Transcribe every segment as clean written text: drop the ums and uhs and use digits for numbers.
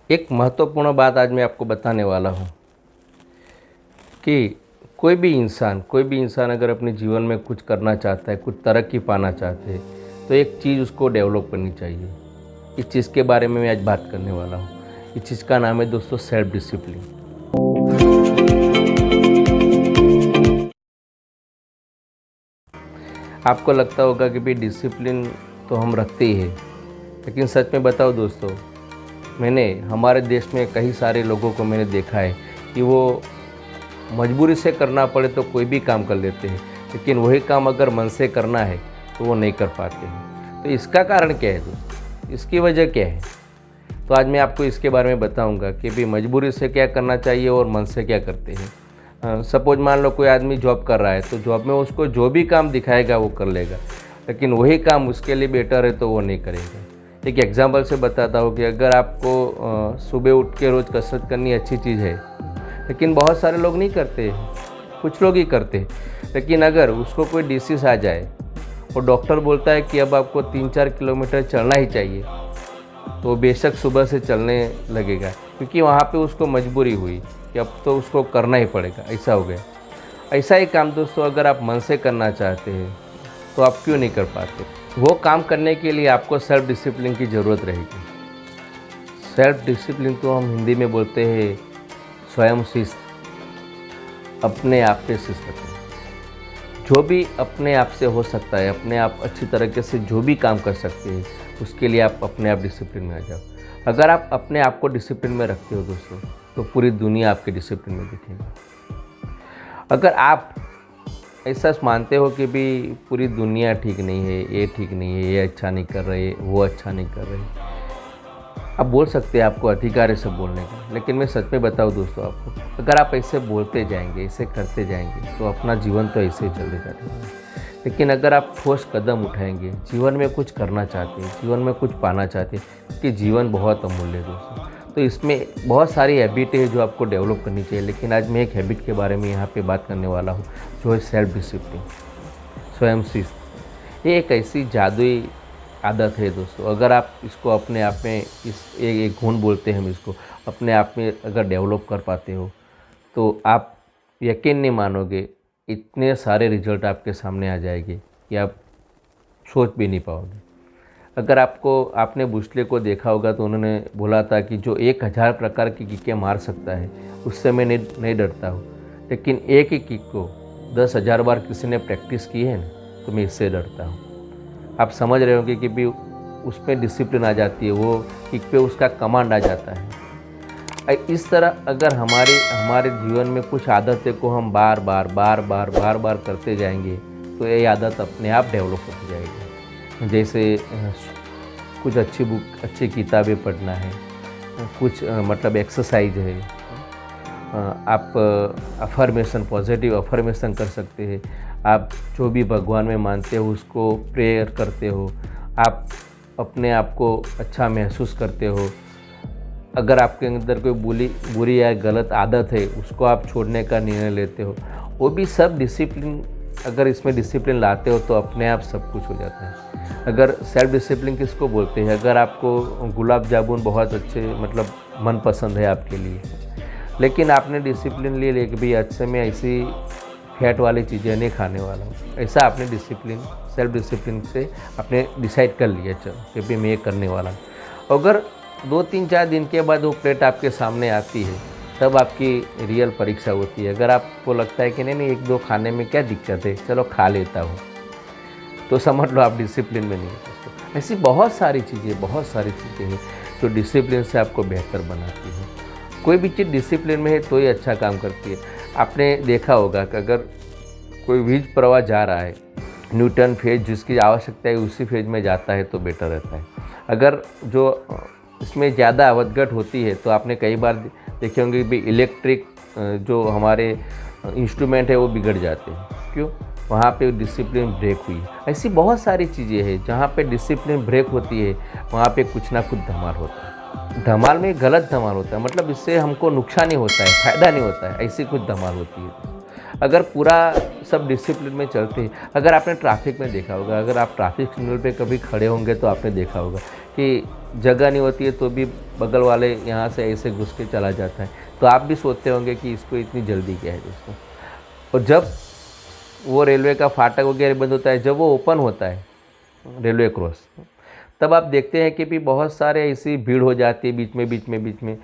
एक महत्वपूर्ण बात आज मैं आपको बताने वाला हूँ कि कोई भी इंसान अगर अपने जीवन में कुछ करना चाहता है, कुछ तरक्की पाना चाहते हैं, तो एक चीज़ उसको डेवलप करनी चाहिए। इस चीज़ के बारे में मैं आज बात करने वाला हूँ। इस चीज़ का नाम है दोस्तों सेल्फ डिसिप्लिन। आपको लगता होगा कि भाई डिसिप्लिन तो हम रखते ही हैं, लेकिन सच में बताओ दोस्तों, मैंने हमारे देश में कई सारे लोगों को मैंने देखा है कि वो मजबूरी से करना पड़े तो कोई भी काम कर लेते हैं, लेकिन वही काम अगर मन से करना है तो वो नहीं कर पाते हैं। तो इसका कारण क्या है दोस्तों, इसकी वजह क्या है? तो आज मैं आपको इसके बारे में बताऊंगा कि भाई मजबूरी से क्या करना चाहिए और मन से क्या करते हैं। सपोज मान लो कोई आदमी जॉब कर रहा है, तो जॉब में उसको जो भी काम दिखाएगा वो कर लेगा, लेकिन वही काम उसके लिए बेटर है तो वो नहीं करेगा। एक एग्जांपल से बताता हूँ कि अगर आपको सुबह उठ के रोज़ कसरत करनी अच्छी चीज़ है, लेकिन बहुत सारे लोग नहीं करते, कुछ लोग ही करते हैं। लेकिन अगर उसको कोई डिसीज़ आ जाए और डॉक्टर बोलता है कि अब आपको 3-4 किलोमीटर चलना ही चाहिए, तो बेशक सुबह से चलने लगेगा, क्योंकि वहाँ पे उसको मजबूरी हुई कि अब तो उसको करना ही पड़ेगा, ऐसा हो गया। ऐसा ही काम दोस्तों अगर आप मन से करना चाहते हैं तो आप क्यों नहीं कर पाते? वो काम करने के लिए आपको सेल्फ डिसिप्लिन की ज़रूरत रहेगी। सेल्फ डिसिप्लिन तो हम हिंदी में बोलते हैं स्वयं शिस्त, अपने आप पे शिस्त रखें। जो भी अपने आप से हो सकता है, अपने आप अच्छी तरीके से जो भी काम कर सकते हैं, उसके लिए आप अपने आप डिसिप्लिन में आ जाओ। अगर आप अपने आप को डिसिप्लिन में रखते हो दोस्तों, तो पूरी दुनिया आपके डिसिप्लिन में दिखेगी। अगर आप ऐसा मानते हो कि भी पूरी दुनिया ठीक नहीं है, ये ठीक नहीं है, ये अच्छा नहीं कर रहे, वो अच्छा नहीं कर रहे, आप बोल सकते हैं, आपको अधिकार है सब बोलने का। लेकिन मैं सच में बताऊँ दोस्तों आपको, अगर आप ऐसे बोलते जाएंगे, ऐसे करते जाएंगे, तो अपना जीवन तो ऐसे ही चलता रहेगा। लेकिन अगर आप ठोस कदम उठाएंगे, जीवन में कुछ करना चाहते हैं, जीवन में कुछ पाना चाहते हैं, क्योंकि जीवन बहुत अमूल्य है दोस्तों, तो इसमें बहुत सारी हैबिट है जो आपको डेवलप करनी चाहिए। लेकिन आज मैं एक हैबिट के बारे में यहाँ पे बात करने वाला हूँ, जो है सेल्फ डिसिप्लिन, स्वयं शिस्त। ये एक ऐसी जादुई आदत है दोस्तों। अगर आप इसको अपने आप में, इस एक गुण बोलते हैं हम इसको, अपने आप में अगर डेवलप कर पाते हो, तो आप यकीन नहीं मानोगे, इतने सारे रिजल्ट आपके सामने आ जाएंगे कि आप सोच भी नहीं पाओगे। अगर आपने बुशले को देखा होगा तो उन्होंने बोला था कि जो 1000 प्रकार की किकें मार सकता है, उससे मैं नहीं डरता हूँ, लेकिन एक ही किक को 10,000 बार किसी ने प्रैक्टिस की है ना, तो मैं इससे डरता हूँ। आप समझ रहे होंगे कि भी उसमें डिसिप्लिन आ जाती है, वो किक पे उसका कमांड आ जाता है। इस तरह अगर हमारे जीवन में कुछ आदतें को हम बार बार करते जाएंगे, तो ये आदत अपने आप डेवलप होती जाएगी। जैसे कुछ अच्छी बुक, अच्छी किताबें पढ़ना है, कुछ मतलब एक्सरसाइज है, आप अफर्मेशन, पॉजिटिव अफर्मेशन कर सकते हैं। आप जो भी भगवान में मानते हो उसको प्रेयर करते हो, आप अपने आप को अच्छा महसूस करते हो। अगर आपके अंदर कोई बुरी या गलत आदत है, उसको आप छोड़ने का निर्णय लेते हो, वो भी सब डिसिप्लिन, अगर इसमें डिसिप्लिन लाते हो तो अपने आप सब कुछ हो जाता है। अगर सेल्फ डिसिप्लिन किसको बोलते हैं? अगर आपको गुलाब जामुन बहुत अच्छे मतलब मन पसंद है आपके लिए, लेकिन आपने डिसिप्लिन ले लिया कि भाई अच्छे में ऐसी फैट वाली चीज़ें नहीं खाने वाला हूँ, ऐसा आपने डिसिप्लिन, सेल्फ डिसिप्लिन से आपने डिसाइड कर लिया, चलो कि भाई मैं ये करने वाला हूँ। अगर 2-3-4 दिन के बाद वो प्लेट आपके सामने आती है, तब आपकी रियल परीक्षा होती है। अगर आपको लगता है कि नहीं 1-2 खाने में क्या दिक्कत है, चलो खा लेता हूँ, तो समझ लो आप डिसिप्लिन में नहीं है दोस्तों। ऐसी बहुत सारी चीज़ें हैं जो डिसिप्लिन से आपको बेहतर बनाती है। कोई भी चीज़ डिसिप्लिन में है तो ही अच्छा काम करती है। आपने देखा होगा कि अगर कोई बीज प्रवाह जा रहा है, न्यूटन फेज जिसकी आवश्यकता है उसी फेज में जाता है तो बेटर रहता है। अगर जो इसमें ज़्यादा अवधगत होती है, तो आपने कई बार देखे होंगे कि इलेक्ट्रिक जो हमारे इंस्ट्रूमेंट है वो बिगड़ जाते हैं। क्यों? वहाँ पे डिसिप्लिन ब्रेक हुई। ऐसी बहुत सारी चीज़ें हैं जहाँ पे डिसिप्लिन ब्रेक होती है, वहाँ पे कुछ ना कुछ धमाल होता है। धमाल में गलत धमाल होता है, मतलब इससे हमको नुकसान ही होता है, फ़ायदा नहीं होता है, ऐसी कुछ धमाल होती है। अगर पूरा सब डिसिप्लिन में चलते हैं, अगर आपने ट्रैफिक में देखा होगा, अगर आप ट्रैफिक सिग्नल पे कभी खड़े होंगे तो आपने देखा होगा कि जगह नहीं होती है तो भी बगल वाले यहाँ से ऐसे घुस के चला जाता है। तो आप भी सोचते होंगे कि इसको इतनी जल्दी क्या है दोस्तों। और जब वो रेलवे का फाटक वगैरह बंद होता है, जब वो ओपन होता है रेलवे क्रॉस, तब आप देखते हैं कि भी बहुत सारे ऐसी भीड़ हो जाती है बीच में।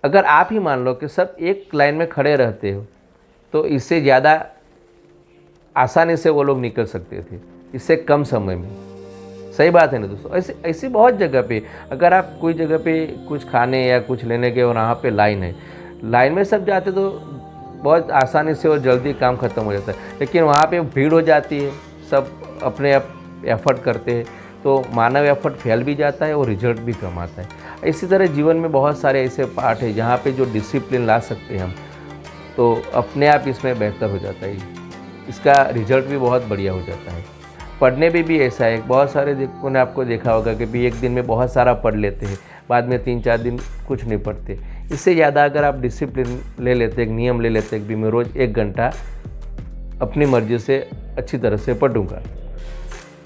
अगर आप ही मान लो कि सब एक लाइन में खड़े रहते हो तो इससे ज़्यादा आसानी से वो लोग निकल सकते थे, इससे कम समय में। सही बात है ना दोस्तों। ऐसी बहुत जगह पे, अगर आप कोई जगह पे कुछ खाने या कुछ लेने गए और वहाँ पे लाइन है, लाइन में सब जाते तो बहुत आसानी से और जल्दी काम ख़त्म हो जाता है, लेकिन वहाँ पे भीड़ हो जाती है, सब अपने आप एफर्ट करते हैं तो मानव एफर्ट फैल भी जाता है और रिजल्ट भी कम आता है। इसी तरह जीवन में बहुत सारे ऐसे पार्ट हैं जहाँ पे जो डिसिप्लिन ला सकते हैं हम, तो अपने आप इसमें बेहतर हो जाता है, इसका रिजल्ट भी बहुत बढ़िया हो जाता है। पढ़ने में भी ऐसा है, बहुत सारे लोगों ने आपको देखा होगा कि भी एक दिन में बहुत सारा पढ़ लेते हैं, बाद में 3-4 दिन कुछ नहीं पढ़ते। इससे ज़्यादा अगर आप डिसिप्लिन ले लेते, एक नियम ले लेते कि मैं रोज़ 1 घंटा अपनी मर्ज़ी से अच्छी तरह से पढ़ूँगा,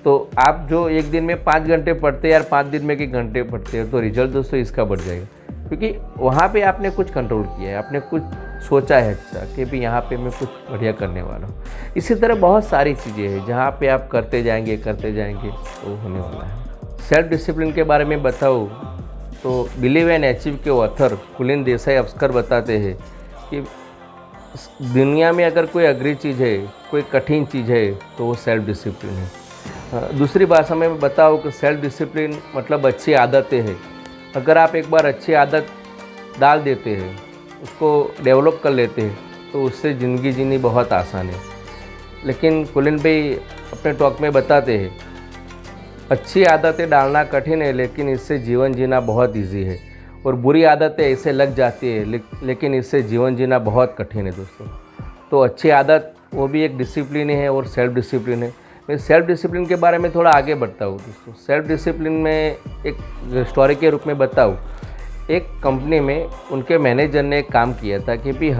तो आप जो एक दिन में 5 घंटे पढ़ते हैं यार, 5 दिन में 1 घंटे पढ़ते हो, तो रिजल्ट दोस्तों इसका बढ़ जाएगा, क्योंकि वहाँ पे आपने कुछ कंट्रोल किया है, आपने कुछ सोचा है अच्छा कि भी यहाँ पे मैं कुछ बढ़िया करने वाला हूँ। इसी तरह बहुत सारी चीज़ें हैं जहाँ पे आप करते जाएंगे तो होने वाला है। सेल्फ डिसिप्लिन के बारे में बताऊँ तो बिलीव एंड अचीव के ऑथर कुलीन देसाई अक्सर बताते हैं कि दुनिया में अगर कोई अघरी चीज़ है, कोई कठिन चीज़ है, तो वो सेल्फ डिसिप्लिन है। दूसरी भाषा में बताऊँ कि सेल्फ डिसिप्लिन मतलब अच्छी आदतें हैं। अगर आप एक बार अच्छी आदत डाल देते हैं, उसको डेवलप कर लेते हैं, तो उससे ज़िंदगी जीनी बहुत आसान है। लेकिन कुलीन भाई अपने टॉक में बताते हैं, अच्छी आदतें डालना कठिन है, लेकिन इससे जीवन जीना बहुत इजी है, और बुरी आदतें ऐसे लग जाती है लेकिन इससे जीवन जीना बहुत कठिन है दोस्तों। तो अच्छी आदत वो भी एक डिसिप्लिन है और सेल्फ डिसिप्लिन है। मैं सेल्फ डिसिप्लिन के बारे में थोड़ा आगे बढ़ता हूँ दोस्तों। सेल्फ डिसिप्लिन में एक स्टोरी के रूप में बताऊँ, एक कंपनी में उनके मैनेजर ने एक काम किया था कि भी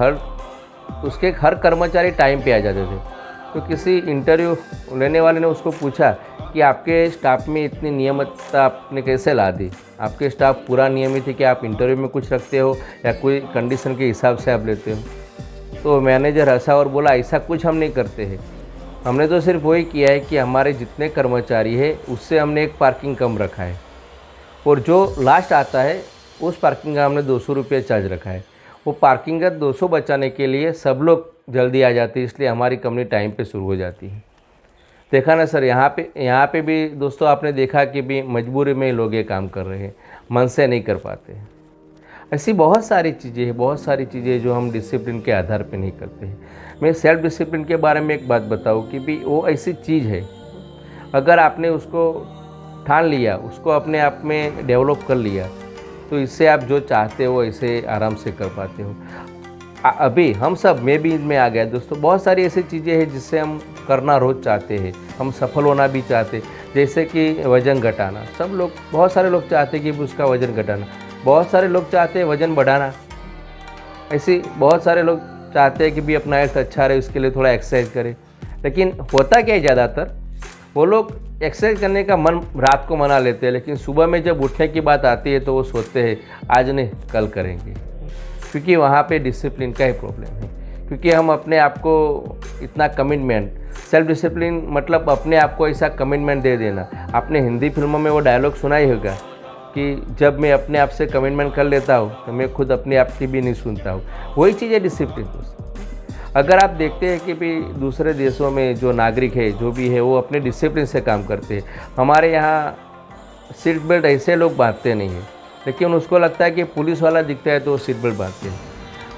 उसके हर कर्मचारी टाइम पे आ जाते थे। तो किसी इंटरव्यू लेने वाले ने उसको पूछा कि आपके स्टाफ में इतनी नियमितता आपने कैसे ला दी, आपके स्टाफ पूरा नियमित है कि आप इंटरव्यू में कुछ रखते हो या कोई कंडीशन के हिसाब से आप लेते हो। तो मैनेजर हंसा और बोला, ऐसा कुछ हम नहीं करते हैं, हमने तो सिर्फ वही किया है कि हमारे जितने कर्मचारी है उससे हमने एक पार्किंग कम रखा है, और जो लास्ट आता है उस पार्किंग का हमने 200 रुपये चार्ज रखा है। वो पार्किंग का 200 बचाने के लिए सब लोग जल्दी आ जाते हैं, इसलिए हमारी कंपनी टाइम पे शुरू हो जाती है। देखा ना सर, यहाँ पे भी दोस्तों आपने देखा कि भी मजबूरी में लोग ये काम कर रहे हैं, मन से नहीं कर पाते हैं। ऐसी बहुत सारी चीज़ें जो हम डिसिप्लिन के आधार पे नहीं करते हैं। मैं सेल्फ डिसिप्लिन के बारे में एक बात बताऊँ कि भी वो ऐसी चीज़ है, अगर आपने उसको ठान लिया, उसको अपने आप में डेवलप कर लिया, तो इससे आप जो चाहते हो ऐसे आराम से कर पाते हो। अभी हम सब, मैं भी इनमें आ गया दोस्तों। बहुत सारी ऐसी चीज़ें हैं जिससे हम करना रोज़ चाहते हैं, हम सफल होना भी चाहते हैं, जैसे कि वज़न घटाना। बहुत सारे लोग चाहते हैं कि उसका वज़न घटाना, बहुत सारे लोग चाहते हैं वज़न बढ़ाना, ऐसे बहुत सारे लोग चाहते हैं कि भी अपना हेल्थ अच्छा रहे, उसके लिए थोड़ा एक्सरसाइज करें। लेकिन होता क्या है, ज़्यादातर वो लोग एक्सरसाइज करने का मन रात को मना लेते हैं, लेकिन सुबह में जब उठने की बात आती है तो वो सोचते हैं आज नहीं कल करेंगे, क्योंकि वहाँ पे डिसिप्लिन का ही प्रॉब्लम है। क्योंकि हम अपने आप को इतना कमिटमेंट, सेल्फ डिसिप्लिन मतलब अपने आप को ऐसा कमिटमेंट दे देना। आपने हिंदी फिल्मों में वो डायलॉग सुना ही होगा कि जब मैं अपने आप से कमिटमेंट कर लेता हूँ तो मैं खुद अपने आप की भी नहीं सुनता हूँ। वही चीज़ है डिसिप्लिन दोस्तों। अगर आप देखते हैं कि भी दूसरे देशों में जो नागरिक है, जो भी है, वो अपने डिसिप्लिन से काम करते हैं। हमारे यहाँ सीट बेल्ट ऐसे लोग बांधते नहीं हैं, लेकिन उसको लगता है कि पुलिस वाला दिखता है तो वो सीट बेल्ट बांधते हैं।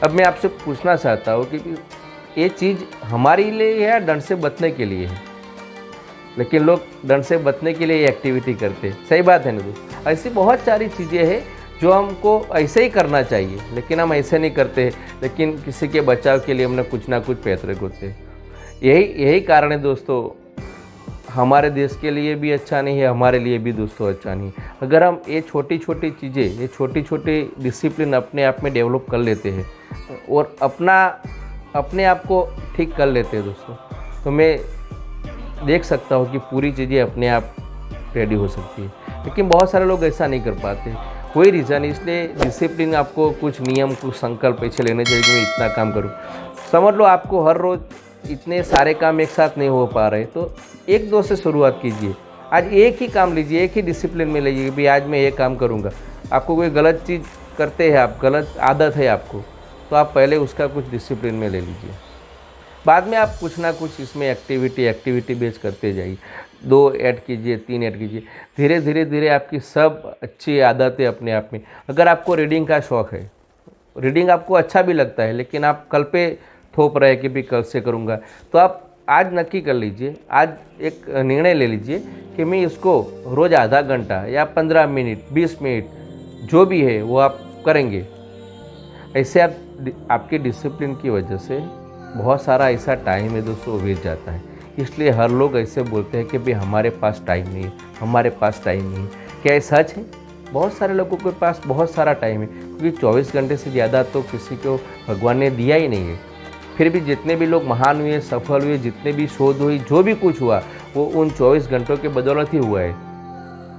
अब मैं आपसे पूछना चाहता हूँ कि ये चीज़ हमारे लिए है या दंड से बचने के लिए है? लेकिन लोग दंड से बचने के लिए ये एक्टिविटी करते हैं। सही बात है ना दोस्तों। ऐसी बहुत सारी चीज़ें हैं जो हमको ऐसे ही करना चाहिए, लेकिन हम ऐसे नहीं करते, लेकिन किसी के बचाव के लिए हमने कुछ ना कुछ पैतरे होते हैं। यही कारण है दोस्तों, हमारे देश के लिए भी अच्छा नहीं है, हमारे लिए भी दोस्तों अच्छा नहीं है। अगर हम ये छोटी छोटी चीज़ें, ये छोटी छोटी डिसिप्लिन अपने आप में डेवलप कर लेते हैं और अपने आप को ठीक कर लेते हैं दोस्तों, तो मैं देख सकता हूँ कि पूरी चीज़ें अपने आप रेडी हो सकती है। लेकिन बहुत सारे लोग ऐसा नहीं कर पाते, कोई रीज़न, इसलिए डिसिप्लिन आपको कुछ नियम, कुछ संकल्प ऐसे लेने चाहिए कि मैं इतना काम करूँ। समझ लो आपको हर रोज़ इतने सारे काम एक साथ नहीं हो पा रहे, तो एक दो से शुरुआत कीजिए। आज एक ही काम लीजिए, एक ही डिसिप्लिन में लीजिए कि भाई आज मैं ये काम करूँगा। आपको कोई गलत चीज़ करते हैं, आप गलत आदत है आपको, तो आप पहले उसका कुछ डिसिप्लिन में ले लीजिए। बाद में आप कुछ ना कुछ इसमें एक्टिविटी बेस करते जाइए। 2 ऐड कीजिए, 3 ऐड कीजिए। धीरे धीरे धीरे आपकी सब अच्छी आदतें अपने आप में। अगर आपको रीडिंग का शौक़ है, रीडिंग आपको अच्छा भी लगता है, लेकिन आप कल पे थोप रहे हैं कि भी कल से करूँगा, तो आप आज नक्की कर लीजिए, आज एक निर्णय ले लीजिए कि मैं इसको रोज़ आधा घंटा या 15 मिनट, 20 मिनट जो भी है वो आप करेंगे। ऐसे आपके डिसिप्लिन की वजह से बहुत सारा ऐसा टाइम है दोस्तों बीत जाता है। इसलिए हर लोग ऐसे बोलते हैं कि भाई हमारे पास टाइम नहीं है, हमारे पास टाइम नहीं है। क्या ये सच है? बहुत सारे लोगों के पास बहुत सारा टाइम है, क्योंकि 24 घंटे से ज़्यादा तो किसी को भगवान ने दिया ही नहीं है। फिर भी जितने भी लोग महान हुए, सफल हुए, जितने भी शोध हुई, जो भी कुछ हुआ वो उन 24 घंटों के बदौलत ही हुआ है।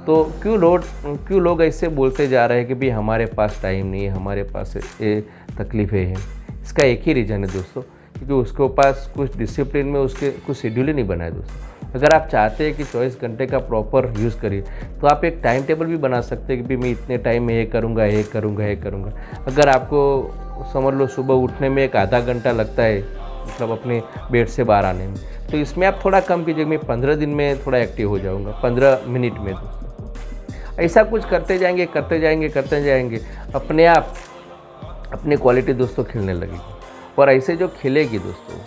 तो क्यों लोग ऐसे बोलते जा रहे हैं कि भाई हमारे पास टाइम नहीं है, हमारे पास ये तकलीफ़ें हैं? इसका एक ही रीज़न है दोस्तों, क्योंकि उसके पास कुछ डिसिप्लिन में उसके कुछ शेड्यूल ही नहीं बना है दोस्तों। अगर आप चाहते हैं कि 24 घंटे का प्रॉपर यूज़ करिए, तो आप एक टाइम टेबल भी बना सकते हैं कि भाई मैं इतने टाइम में ये करूँगा, ये करूँगा, ये करूँगा। अगर आपको समझ लो सुबह उठने में एक आधा घंटा लगता है, मतलब अपने बेड से बाहर आने में, तो इसमें आप थोड़ा कम कीजिए। मैं 15 दिन में थोड़ा एक्टिव हो जाऊँगा, 15 मिनट में दोस्तों। ऐसा कुछ करते जाएंगे, अपने आप अपनी क्वालिटी दोस्तों खिलने लगेगी। और ऐसे जो खिलेगी दोस्तों,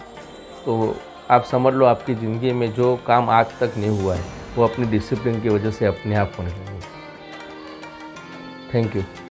तो आप समझ लो आपकी ज़िंदगी में जो काम आज तक नहीं हुआ है वो अपनी डिसिप्लिन की वजह से अपने आप होने लगेगा। Thank you.